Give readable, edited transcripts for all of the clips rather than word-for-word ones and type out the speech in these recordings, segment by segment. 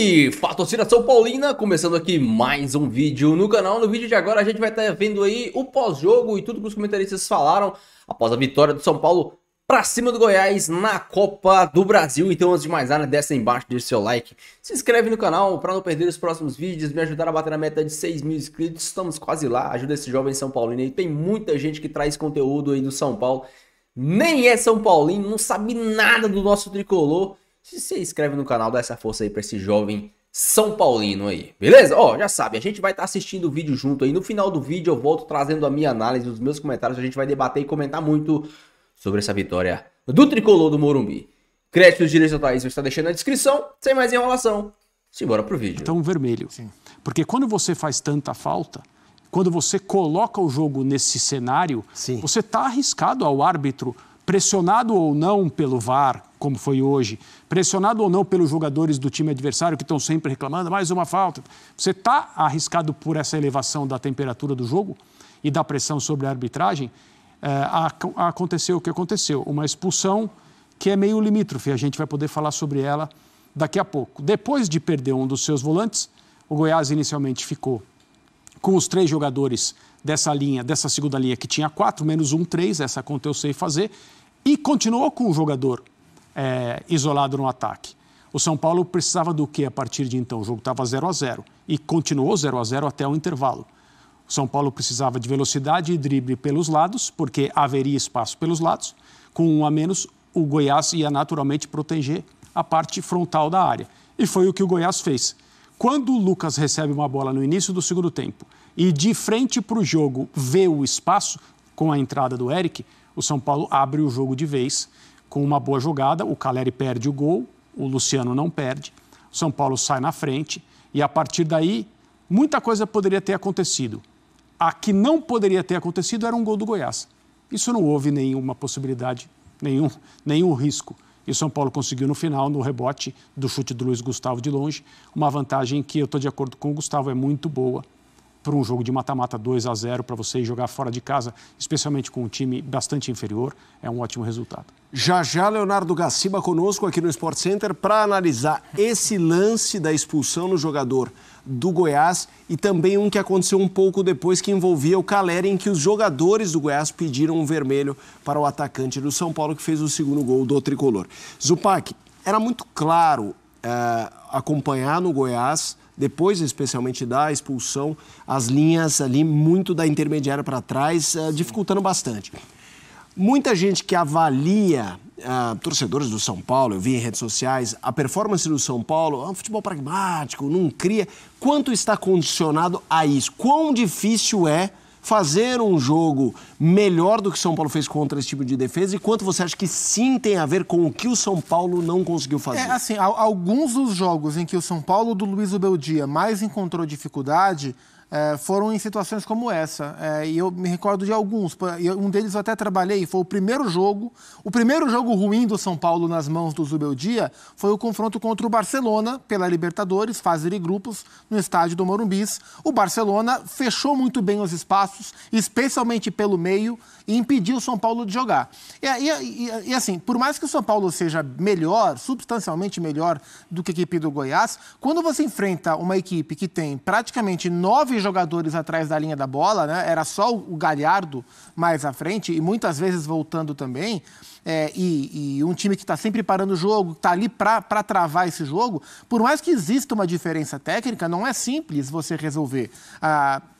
Salve! Fala, torcida São Paulina, começando aqui mais um vídeo no canal. No vídeo de agora a gente vai estar vendo aí o pós-jogo e tudo que os comentaristas falaram após a vitória do São Paulo pra cima do Goiás na Copa do Brasil. Então, antes de mais nada, desce aí embaixo, deixa seu like, se inscreve no canal para não perder os próximos vídeos, me ajudar a bater na meta de 6 mil inscritos. Estamos quase lá, ajuda esse jovem São Paulino aí. Tem muita gente que traz conteúdo aí do São Paulo, nem é São Paulino, não sabe nada do nosso tricolor. Se inscreve no canal, dá essa força aí pra esse jovem São Paulino aí, beleza? Ó, já sabe, a gente vai estar assistindo o vídeo junto aí. No final do vídeo eu volto trazendo a minha análise, os meus comentários. A gente vai debater e comentar muito sobre essa vitória do tricolor do Morumbi. Créditos e direitos autorais eu estou deixando na descrição. Sem mais enrolação, simbora pro vídeo. Então, vermelho. Sim. Porque quando você faz tanta falta, quando você coloca o jogo nesse cenário, sim, você tá arriscado ao árbitro, pressionado ou não pelo VAR, como foi hoje, pressionado ou não pelos jogadores do time adversário que estão sempre reclamando, mais uma falta. Você está arriscado por essa elevação da temperatura do jogo e da pressão sobre a arbitragem. Aconteceu o que aconteceu, uma expulsão que é meio limítrofe, a gente vai poder falar sobre ela daqui a pouco. Depois de perder um dos seus volantes, o Goiás inicialmente ficou com os 3 jogadores dessa linha, dessa segunda linha que tinha 4, menos 1, 3, essa conta eu sei fazer, e continuou com o jogador isolado no ataque. O São Paulo precisava do quê a partir de então? O jogo estava 0-0 e continuou 0-0 até o intervalo. O São Paulo precisava de velocidade e drible pelos lados, porque haveria espaço pelos lados. Com 1 a menos, o Goiás ia naturalmente proteger a parte frontal da área. E foi o que o Goiás fez. Quando o Lucas recebe uma bola no início do segundo tempo e de frente para o jogo vê o espaço com a entrada do Eric, o São Paulo abre o jogo de vez com uma boa jogada. O Caleri perde o gol, o Luciano não perde, o São Paulo sai na frente e a partir daí muita coisa poderia ter acontecido. A que não poderia ter acontecido era um gol do Goiás. Isso não houve nenhuma possibilidade, nenhum risco. E o São Paulo conseguiu no final, no rebote do chute do Luiz Gustavo de longe, uma vantagem que eu estou de acordo com o Gustavo, é muito boa para um jogo de mata-mata 2-0, para você jogar fora de casa, especialmente com um time bastante inferior, é um ótimo resultado. Já Leonardo Gaciba conosco aqui no Sport Center para analisar esse lance da expulsão no jogador do Goiás e também um que aconteceu um pouco depois que envolvia o Caleri, em que os jogadores do Goiás pediram um vermelho para o atacante do São Paulo que fez o segundo gol do tricolor. Zupac, era muito claro acompanhar no Goiás, depois especialmente da expulsão, as linhas ali muito da intermediária para trás, dificultando bastante. Muita gente que avalia, torcedores do São Paulo, eu vi em redes sociais, a performance do São Paulo, um futebol pragmático, não cria. Quanto está condicionado a isso? Quão difícil é fazer um jogo melhor do que o São Paulo fez contra esse tipo de defesa e quanto você acha que sim tem a ver com o que o São Paulo não conseguiu fazer? Assim, alguns dos jogos em que o São Paulo do Luiz Ubeldia mais encontrou dificuldade foram em situações como essa. E eu me recordo de alguns. Um deles eu até trabalhei, foi o primeiro jogo ruim do São Paulo nas mãos do Zubeldia foi o confronto contra o Barcelona, pela Libertadores, fase de grupos, no estádio do Morumbi. O Barcelona fechou muito bem os espaços, especialmente pelo meio, e impediu o São Paulo de jogar. E assim, por mais que o São Paulo seja melhor, substancialmente melhor do que a equipe do Goiás, quando você enfrenta uma equipe que tem praticamente 9 jogadores atrás da linha da bola, né? Era só o Galhardo mais à frente e muitas vezes voltando também, e um time que está sempre parando o jogo, está ali para travar esse jogo, por mais que exista uma diferença técnica, não é simples você resolver.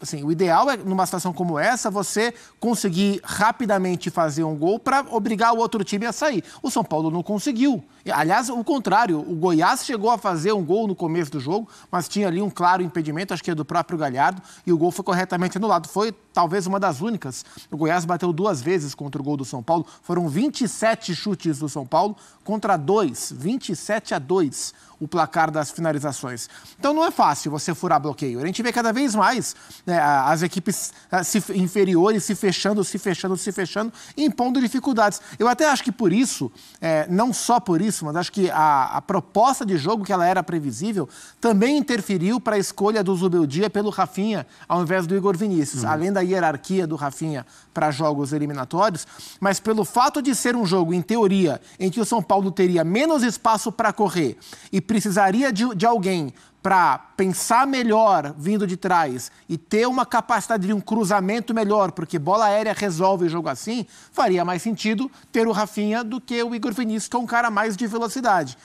Assim, o ideal é, numa situação como essa, você conseguir rapidamente fazer um gol para obrigar o outro time a sair. O São Paulo não conseguiu. Aliás, o contrário, o Goiás chegou a fazer um gol no começo do jogo, mas tinha ali um claro impedimento, acho que é do próprio Galhardo, e o gol foi corretamente anulado. Foi talvez uma das únicas. O Goiás bateu 2 vezes contra o gol do São Paulo. Foram 27 chutes do São Paulo contra 2, 27-2 o placar das finalizações. Então não é fácil você furar bloqueio. A gente vê cada vez mais as equipes inferiores se fechando, impondo dificuldades. Eu até acho que por isso, não só por isso, mas acho que a proposta de jogo, que ela era previsível, também interferiu para a escolha do Zubeldia pelo Rafinha, ao invés do Igor Vinícius. Além da hierarquia do Rafinha para jogos eliminatórios, mas pelo fato de ser um jogo, em teoria, em que o São Paulo teria menos espaço para correr e precisaria de alguém para pensar melhor vindo de trás e ter uma capacidade de um cruzamento melhor, porque bola aérea resolve o jogo assim, faria mais sentido ter o Rafinha do que o Igor Vinícius, que é um cara mais de velocidade.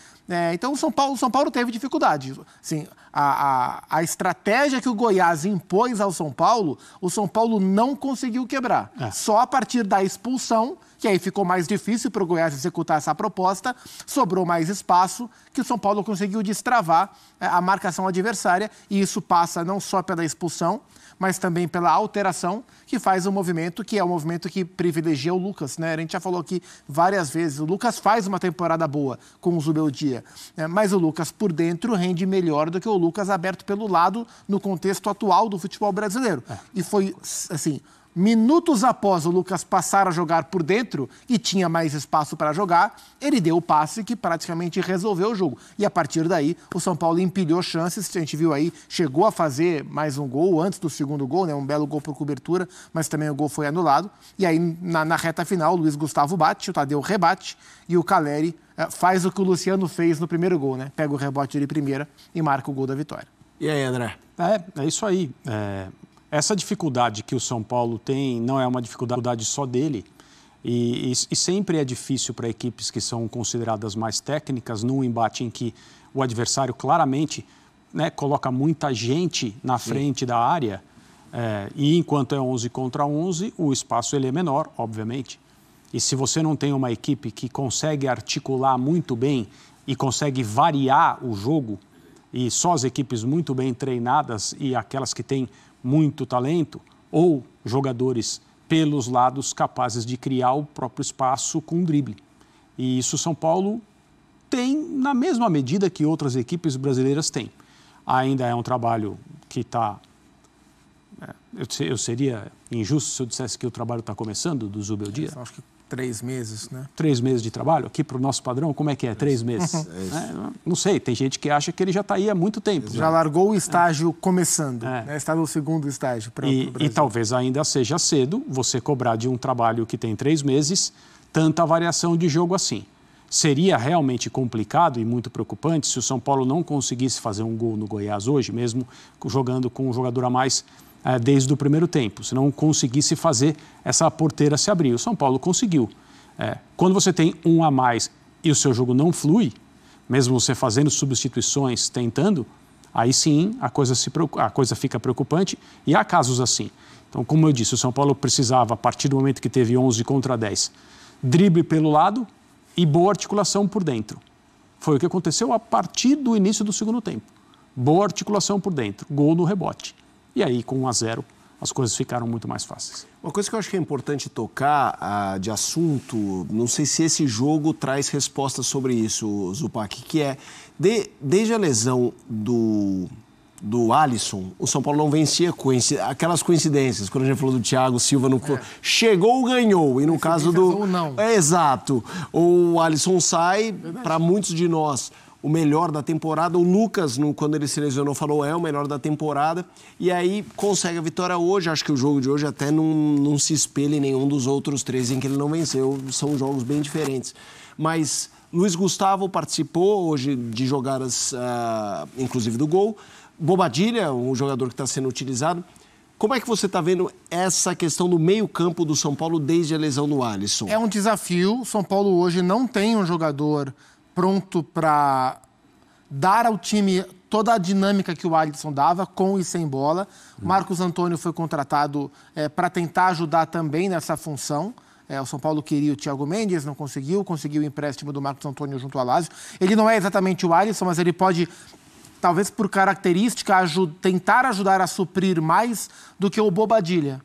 Então o São Paulo teve dificuldade. Assim, a estratégia que o Goiás impôs ao São Paulo, o São Paulo não conseguiu quebrar. Só a partir da expulsão, que aí ficou mais difícil para o Goiás executar essa proposta, sobrou mais espaço, que o São Paulo conseguiu destravar a marcação adversária, e isso passa não só pela expulsão, mas também pela alteração, que faz um movimento que é um movimento que privilegia o Lucas, né? A gente já falou aqui várias vezes, o Lucas faz uma temporada boa com o Zubeldia, mas o Lucas por dentro rende melhor do que o Lucas aberto pelo lado no contexto atual do futebol brasileiro. E foi, assim, minutos após o Lucas passar a jogar por dentro e tinha mais espaço para jogar, ele deu o passe que praticamente resolveu o jogo. E a partir daí, o São Paulo empilhou chances, a gente viu aí, chegou a fazer mais um gol antes do segundo gol, né? Um belo gol por cobertura, mas também o gol foi anulado. E aí, na reta final, o Luiz Gustavo bate, o Tadeu rebate e o Caleri faz o que o Luciano fez no primeiro gol, né? Pega o rebote de primeira e marca o gol da vitória. E aí, André? É isso aí. Essa dificuldade que o São Paulo tem não é uma dificuldade só dele, e sempre é difícil para equipes que são consideradas mais técnicas, num embate em que o adversário claramente, né, coloca muita gente na frente da área, e enquanto é 11 contra 11, o espaço ele é menor, obviamente. E se você não tem uma equipe que consegue articular muito bem e consegue variar o jogo, e só as equipes muito bem treinadas e aquelas que têm muito talento, ou jogadores pelos lados capazes de criar o próprio espaço com drible. E isso São Paulo tem na mesma medida que outras equipes brasileiras têm. Ainda é um trabalho que está... Eu seria injusto se eu dissesse que o trabalho está começando, do Zubeldia. Acho que 3 meses, né? 3 meses de trabalho? Aqui para o nosso padrão, como é que é? 3 meses? Não sei, tem gente que acha que ele já está aí há muito tempo. Já largou o estágio começando, né? Está no segundo estágio para o Brasil. E talvez ainda seja cedo você cobrar de um trabalho que tem 3 meses tanta variação de jogo assim. Seria realmente complicado e muito preocupante se o São Paulo não conseguisse fazer um gol no Goiás hoje, mesmo jogando com um jogador a mais desde o primeiro tempo, se não conseguisse fazer essa porteira se abrir. O São Paulo conseguiu. Quando você tem um a mais e o seu jogo não flui, mesmo você fazendo substituições, tentando, aí sim a coisa fica preocupante, e há casos assim. Então, como eu disse, o São Paulo precisava, a partir do momento que teve 11 contra 10, drible pelo lado e boa articulação por dentro. Foi o que aconteceu a partir do início do segundo tempo. Boa articulação por dentro, gol no rebote. E aí, com 1-0, as coisas ficaram muito mais fáceis. Uma coisa que eu acho que é importante tocar de assunto, não sei se esse jogo traz resposta sobre isso, Zupac, que é, desde a lesão do Alisson, o São Paulo não vencia aquelas coincidências, quando a gente falou do Thiago Silva, chegou, ganhou, e no caso do... Não. Exato. O Alisson sai, para muitos de nós, o melhor da temporada. O Lucas, quando ele se lesionou, falou o melhor da temporada. E aí consegue a vitória hoje. Acho que o jogo de hoje até não se espelha em nenhum dos outros 3 em que ele não venceu. São jogos bem diferentes. Mas Luiz Gustavo participou hoje de jogadas, inclusive do gol. Bobadilla, um jogador que está sendo utilizado. Como é que você está vendo essa questão do meio-campo do São Paulo desde a lesão do Alisson? É um desafio. O São Paulo hoje não tem um jogador pronto para dar ao time toda a dinâmica que o Alisson dava, com e sem bola. Marcos Antônio foi contratado para tentar ajudar também nessa função. O São Paulo queria o Thiago Mendes, não conseguiu o empréstimo do Marcos Antônio junto ao Lazio. Ele não é exatamente o Alisson, mas ele pode, talvez por característica, tentar ajudar a suprir mais do que o Bobadilla.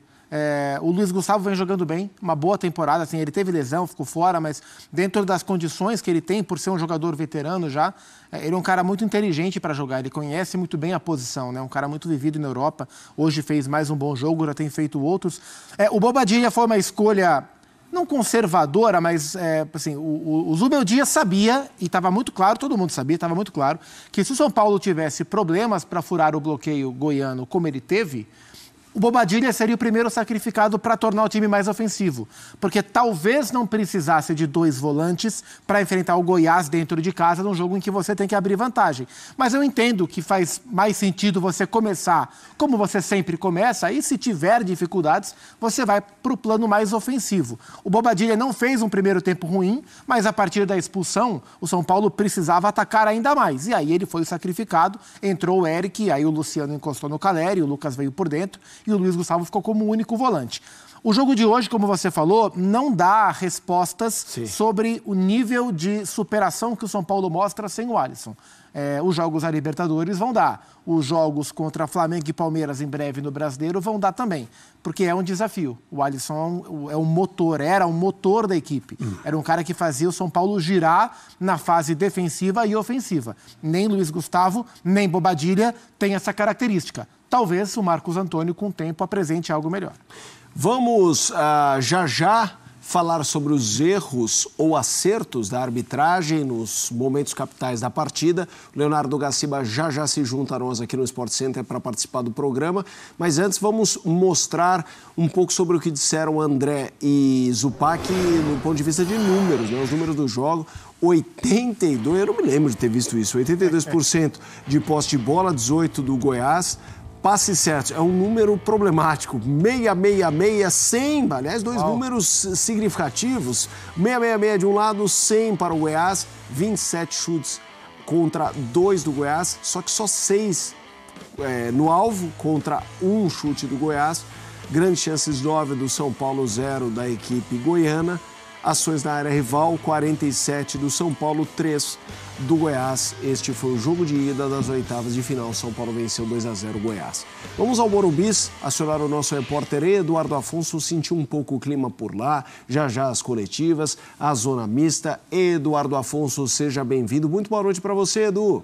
O Luiz Gustavo vem jogando bem, uma boa temporada, assim, ele teve lesão, ficou fora, mas dentro das condições que ele tem, por ser um jogador veterano já, ele é um cara muito inteligente para jogar, ele conhece muito bem a posição, né? Um cara muito vivido na Europa, hoje fez mais um bom jogo, já tem feito outros. O Bobadilla foi uma escolha não conservadora, mas assim, o Zubeldia sabia, e estava muito claro, todo mundo sabia, estava muito claro, que se o São Paulo tivesse problemas para furar o bloqueio goiano como ele teve, O Bobadilla seria o primeiro sacrificado para tornar o time mais ofensivo, porque talvez não precisasse de 2 volantes para enfrentar o Goiás dentro de casa num jogo em que você tem que abrir vantagem. Mas eu entendo que faz mais sentido você começar como você sempre começa, e se tiver dificuldades, você vai para o plano mais ofensivo. O Bobadilla não fez um primeiro tempo ruim, mas a partir da expulsão, o São Paulo precisava atacar ainda mais. E aí ele foi sacrificado, entrou o Eric, aí o Luciano encostou no Caleri, o Lucas veio por dentro, e o Luiz Gustavo ficou como único volante. O jogo de hoje, como você falou, não dá respostas sobre o nível de superação que o São Paulo mostra sem o Alisson. Os jogos da Libertadores vão dar. Os jogos contra Flamengo e Palmeiras em breve no Brasileiro vão dar também. Porque é um desafio. O Alisson é um motor, era um motor da equipe. Era um cara que fazia o São Paulo girar na fase defensiva e ofensiva. Nem Luiz Gustavo, nem Bobadilla tem essa característica. Talvez o Marcos Antônio, com o tempo, apresente algo melhor. Vamos já falar sobre os erros ou acertos da arbitragem nos momentos capitais da partida. O Leonardo Gaciba já se junta a nós aqui no Sport Center para participar do programa. Mas antes vamos mostrar um pouco sobre o que disseram André e Zupac no ponto de vista de números, né? Os números do jogo. 82, eu não me lembro de ter visto isso, 82% de posse de bola, 18% do Goiás. Passes certos, é um número problemático, 666, 100, aliás, 2 números significativos, 666 de um lado, 100 para o Goiás, 27 chutes contra 2 do Goiás, só que só 6 no alvo contra 1 chute do Goiás, grandes chances 9 do São Paulo, 0 da equipe goiana, ações na área rival, 47 do São Paulo, 3 do Goiás. Este foi o jogo de ida das oitavas de final. São Paulo venceu 2-0 o Goiás. Vamos ao Morumbi, acionar o nosso repórter Eduardo Afonso, sentiu um pouco o clima por lá, já as coletivas, a zona mista. Eduardo Afonso, seja bem-vindo. Muito boa noite para você, Edu.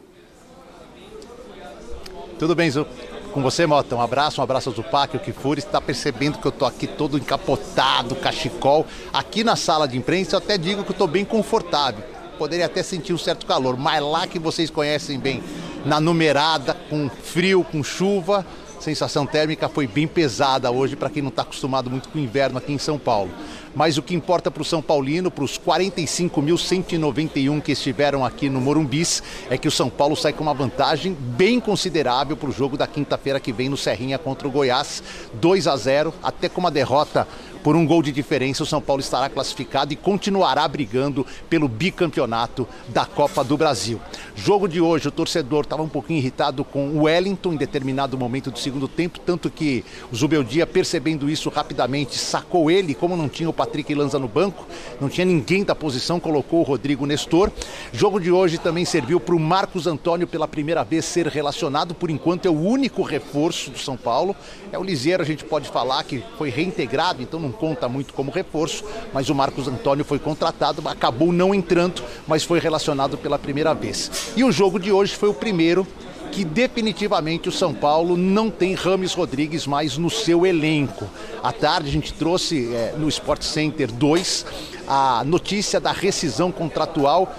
Tudo bem, Zu? Com você, Mota, um abraço ao Zupac, o Kifuri. Você está percebendo que eu estou aqui todo encapotado, cachecol. Aqui na sala de imprensa eu até digo que eu estou bem confortável. Poderia até sentir um certo calor, mas lá que vocês conhecem bem, na numerada, com frio, com chuva, sensação térmica foi bem pesada hoje para quem não está acostumado muito com o inverno aqui em São Paulo. Mas o que importa para o São Paulino, para os 45.191 que estiveram aqui no Morumbis, é que o São Paulo sai com uma vantagem bem considerável para o jogo da quinta-feira que vem no Serrinha contra o Goiás, 2-0, até com uma derrota por 1 gol de diferença, o São Paulo estará classificado e continuará brigando pelo bicampeonato da Copa do Brasil. Jogo de hoje, o torcedor estava um pouquinho irritado com o Wellington em determinado momento do segundo tempo, tanto que o Zubeldia, percebendo isso rapidamente, sacou ele, como não tinha o Patrick Lanza no banco, não tinha ninguém da posição, colocou o Rodrigo Nestor. Jogo de hoje também serviu para o Marcos Antônio pela primeira vez ser relacionado, por enquanto é o único reforço do São Paulo. O Liseiro, a gente pode falar que foi reintegrado, então não conta muito como reforço, mas o Marcos Antônio foi contratado, acabou não entrando, mas foi relacionado pela primeira vez. E o jogo de hoje foi o primeiro que definitivamente o São Paulo não tem Rames Rodrigues mais no seu elenco. À tarde a gente trouxe no Sport Center 2 a notícia da rescisão contratual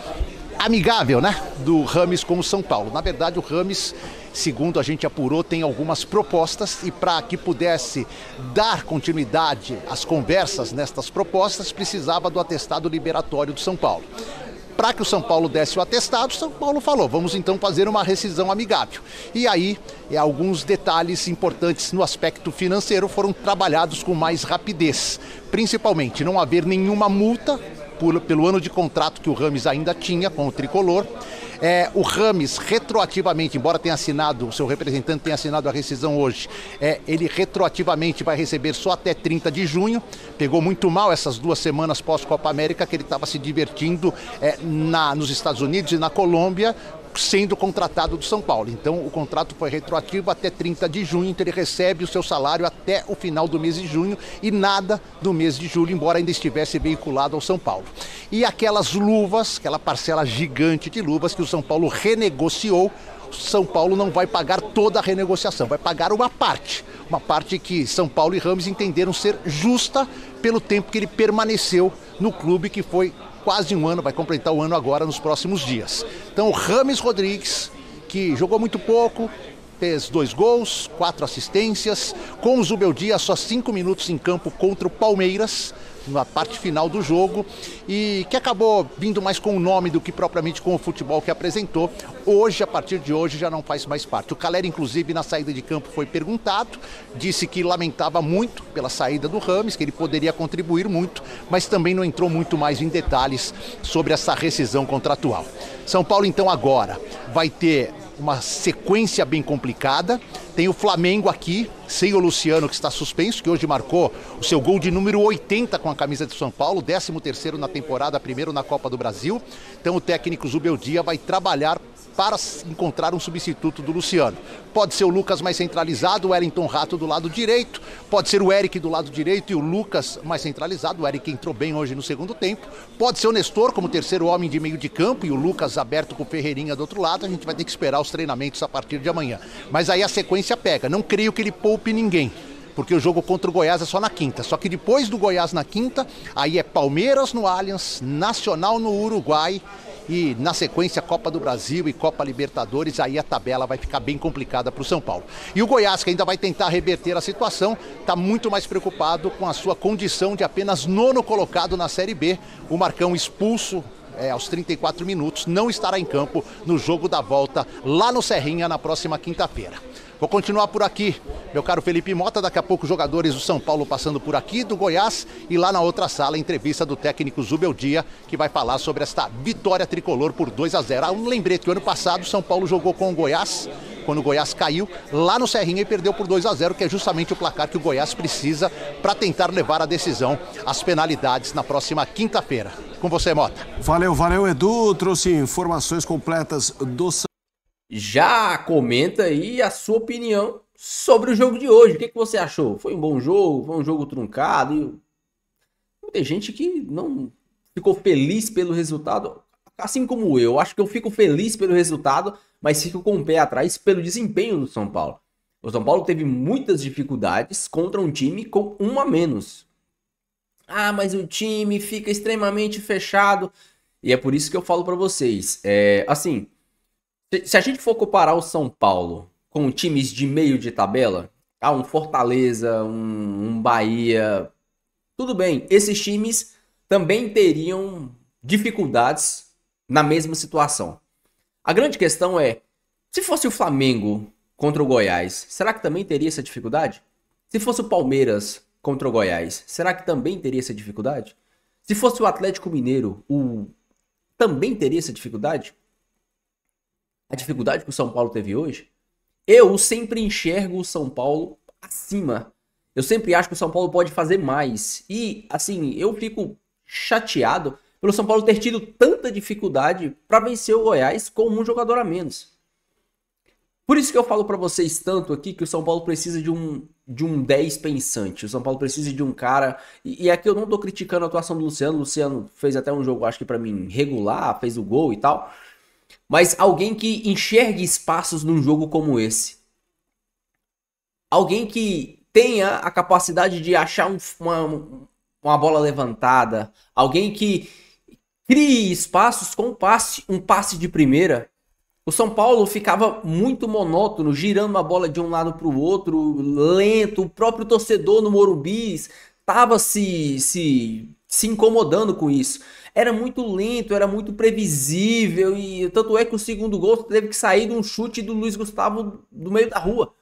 amigável, né, do Rames com o São Paulo. Na verdade, o Rames, segundo a gente apurou, tem algumas propostas e para que pudesse dar continuidade às conversas nestas propostas, precisava do atestado liberatório do São Paulo. Para que o São Paulo desse o atestado, o São Paulo falou, vamos então fazer uma rescisão amigável. E aí, alguns detalhes importantes no aspecto financeiro foram trabalhados com mais rapidez. Principalmente, não haver nenhuma multa pelo ano de contrato que o Rames ainda tinha com o Tricolor. O Rames, retroativamente, embora tenha assinado, o seu representante tenha assinado a rescisão hoje, ele retroativamente vai receber só até 30 de junho. Pegou muito mal essas 2 semanas pós-Copa América, que ele estava se divertindo nos Estados Unidos e na Colômbia, sendo contratado do São Paulo. Então o contrato foi retroativo até 30 de junho, então ele recebe o seu salário até o final do mês de junho e nada do mês de julho, embora ainda estivesse veiculado ao São Paulo. E aquelas luvas, aquela parcela gigante de luvas que o São Paulo renegociou, o São Paulo não vai pagar toda a renegociação, vai pagar uma parte que São Paulo e Rames entenderam ser justa pelo tempo que ele permaneceu no clube, que foi quase 1 ano, vai completar o ano agora nos próximos dias. Então o Rames Rodrigues, que jogou muito pouco, fez 2 gols, 4 assistências, com o Zubeldia só 5 minutos em campo contra o Palmeiras, na parte final do jogo, e que acabou vindo mais com o nome do que propriamente com o futebol que apresentou. Hoje, a partir de hoje, já não faz mais parte. O Caleri, inclusive, na saída de campo foi perguntado, disse que lamentava muito pela saída do Rames, que ele poderia contribuir muito, mas também não entrou muito mais em detalhes sobre essa rescisão contratual. São Paulo, então, agora vai ter uma sequência bem complicada. Tem o Flamengo aqui, sem o Luciano, que está suspenso, que hoje marcou o seu gol de número 80 com a camisa de São Paulo, 13º na temporada, primeiro na Copa do Brasil. Então o técnico Zubeldia vai trabalhar para encontrar um substituto do Luciano. Pode ser o Lucas mais centralizado, o Wellington Rato do lado direito, pode ser o Eric do lado direito e o Lucas mais centralizado, o Eric entrou bem hoje no segundo tempo, pode ser o Nestor como terceiro homem de meio de campo e o Lucas aberto com o Ferreirinha do outro lado. A gente vai ter que esperar os treinamentos a partir de amanhã. Mas aí a sequência pega, não creio que ele poupe ninguém, porque o jogo contra o Goiás é só na quinta. Só que depois do Goiás na quinta, aí é Palmeiras no Allianz, Nacional no Uruguai e na sequência Copa do Brasil e Copa Libertadores. Aí a tabela vai ficar bem complicada para o São Paulo. E o Goiás, que ainda vai tentar reverter a situação, está muito mais preocupado com a sua condição de apenas 9º colocado na Série B. O Marcão expulso aos 34 minutos, não estará em campo no jogo da volta lá no Serrinha na próxima quinta-feira. Vou continuar por aqui, meu caro Felipe Mota, daqui a pouco os jogadores do São Paulo passando por aqui, do Goiás, e lá na outra sala, entrevista do técnico Zubeldia, que vai falar sobre esta vitória tricolor por 2-0. Um lembrete que o ano passado o São Paulo jogou com o Goiás, quando o Goiás caiu, lá no Serrinha e perdeu por 2-0, que é justamente o placar que o Goiás precisa para tentar levar a decisão às penalidades na próxima quinta-feira. Com você, Mota. Valeu, Edu. Trouxe informações completas do Já comenta aí a sua opinião sobre o jogo de hoje. O que você achou? Foi um bom jogo? Foi um jogo truncado? Tem gente que não ficou feliz pelo resultado, assim como eu. Acho que eu fico feliz pelo resultado, mas fico com o pé atrás pelo desempenho do São Paulo. O São Paulo teve muitas dificuldades contra um time com um a menos. Ah, mas o time fica extremamente fechado. E é por isso que eu falo pra vocês. Assim, se a gente for comparar o São Paulo com times de meio de tabela, um Fortaleza, um Bahia, tudo bem, esses times também teriam dificuldades na mesma situação. A grande questão é, se fosse o Flamengo contra o Goiás, será que também teria essa dificuldade? Se fosse o Palmeiras contra o Goiás, será que também teria essa dificuldade? Se fosse o Atlético Mineiro, também teria essa dificuldade? A dificuldade que o São Paulo teve hoje? Eu sempre enxergo o São Paulo acima. Eu sempre acho que o São Paulo pode fazer mais. E, assim, eu fico chateado pelo São Paulo ter tido tanta dificuldade para vencer o Goiás com um jogador a menos. Por isso que eu falo para vocês tanto aqui que o São Paulo precisa de um 10 pensante. O São Paulo precisa de um cara... E aqui eu não tô criticando a atuação do Luciano. O Luciano fez até um jogo, acho que para mim, regular, fez o gol e tal. Mas alguém que enxergue espaços num jogo como esse. Alguém que tenha a capacidade de achar uma bola levantada. Alguém que crie espaços com um passe de primeira. O São Paulo ficava muito monótono, girando a bola de um lado para o outro, lento. O próprio torcedor no Morumbi estava se incomodando com isso. Era muito lento, era muito previsível, e tanto é que o segundo gol teve que sair de um chute do Luiz Gustavo do meio da rua.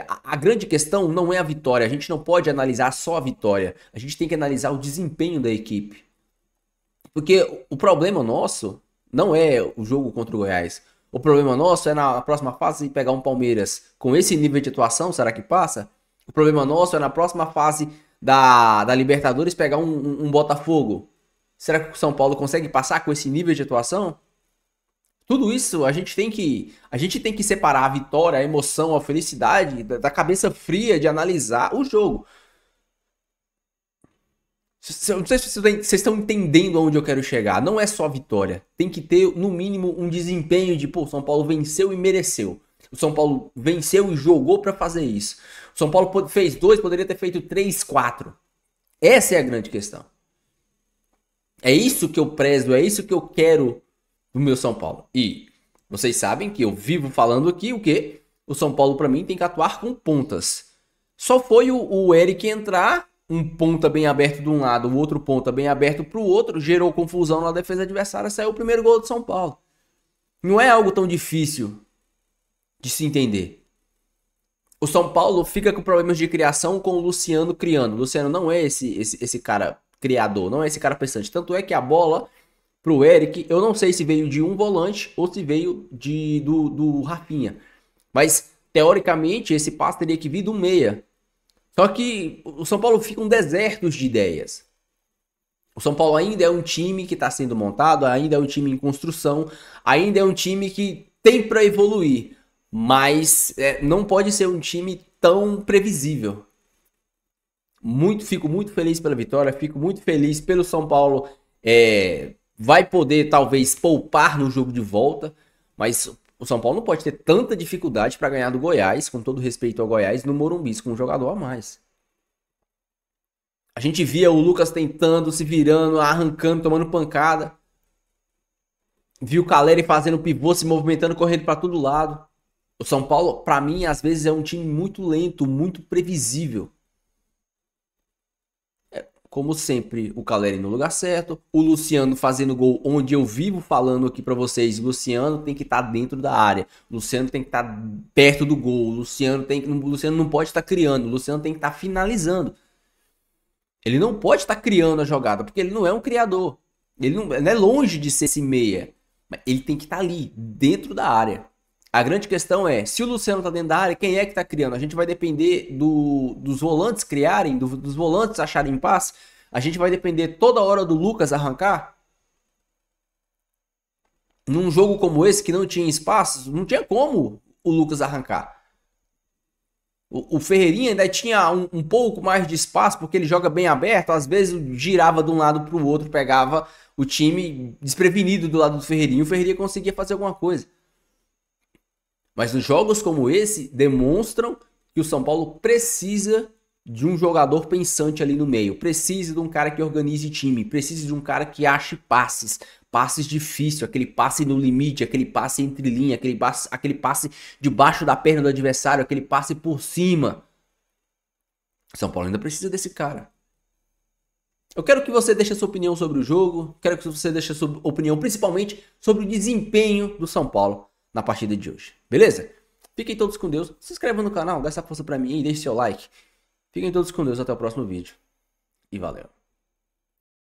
A grande questão não é a vitória, a gente não pode analisar só a vitória, a gente tem que analisar o desempenho da equipe. Porque o problema nosso não é o jogo contra o Goiás. O problema nosso é na próxima fase pegar um Palmeiras com esse nível de atuação, será que passa? O problema nosso é na próxima fase da Libertadores pegar um Botafogo. Será que o São Paulo consegue passar com esse nível de atuação? Tudo isso a gente tem que separar a vitória, a emoção, a felicidade da cabeça fria de analisar o jogo. Não sei se vocês estão entendendo aonde eu quero chegar. Não é só vitória. Tem que ter, no mínimo, um desempenho de, o São Paulo venceu e mereceu. O São Paulo venceu e jogou para fazer isso. O São Paulo fez 2, poderia ter feito 3, 4. Essa é a grande questão. É isso que eu prezo, é isso que eu quero do meu São Paulo. E Vocês sabem que eu vivo falando aqui o quê? O São Paulo, para mim, tem que atuar com pontas. Só foi o Eric entrar, um ponta bem aberto de um lado, o outro ponta bem aberto para o outro, gerou confusão na defesa adversária, saiu o primeiro gol do São Paulo. Não é algo tão difícil de se entender. O São Paulo fica com problemas de criação com o Luciano criando. O Luciano não é esse cara criador, não é esse cara pensante. Tanto é que a bola pro Eric, eu não sei se veio de um volante ou se veio do Rafinha. Mas, teoricamente, esse passe teria que vir do meia. Só que o São Paulo fica um deserto de ideias. O São Paulo ainda é um time que está sendo montado, ainda é um time em construção, ainda é um time que tem para evoluir. Mas não pode ser um time tão previsível. Fico muito feliz pela vitória, fico muito feliz pelo São Paulo. Vai poder talvez poupar no jogo de volta, mas o São Paulo não pode ter tanta dificuldade para ganhar do Goiás, com todo respeito ao Goiás, no Morumbi, com um jogador a mais. A gente via o Lucas tentando, se virando, arrancando, tomando pancada. Viu o Caleri fazendo pivô, se movimentando, correndo para todo lado. O São Paulo, para mim, às vezes é um time muito lento, muito previsível. Como sempre, o Caleri no lugar certo, o Luciano fazendo gol onde eu vivo falando aqui pra vocês, o Luciano tem que estar dentro da área, o Luciano tem que estar perto do gol, o Luciano não pode estar criando, o Luciano tem que estar finalizando. Ele não pode estar criando a jogada, porque ele não é um criador, ele não é longe de ser esse meia, mas ele tem que estar ali, dentro da área. A grande questão é, se o Luciano tá dentro da área, quem é que tá criando? A gente vai depender dos volantes criarem, dos volantes acharem passe? A gente vai depender toda hora do Lucas arrancar? Num jogo como esse, que não tinha espaço, não tinha como o Lucas arrancar. O Ferreirinha ainda tinha um pouco mais de espaço, porque ele joga bem aberto, às vezes girava de um lado pro outro, pegava o time desprevenido do lado do Ferreirinha, o Ferreirinha conseguia fazer alguma coisa. Mas nos jogos como esse, demonstram que o São Paulo precisa de um jogador pensante ali no meio. Precisa de um cara que organize time. Precisa de um cara que ache passes. Passes difíceis, aquele passe no limite, aquele passe entre linha, aquele passe debaixo da perna do adversário, aquele passe por cima. O São Paulo ainda precisa desse cara. Eu quero que você deixe a sua opinião sobre o jogo. Quero que você deixe a sua opinião principalmente sobre o desempenho do São Paulo na partida de hoje, beleza? Fiquem todos com Deus, se inscreva no canal, dá essa força pra mim e deixe seu like. Fiquem todos com Deus, até o próximo vídeo e valeu!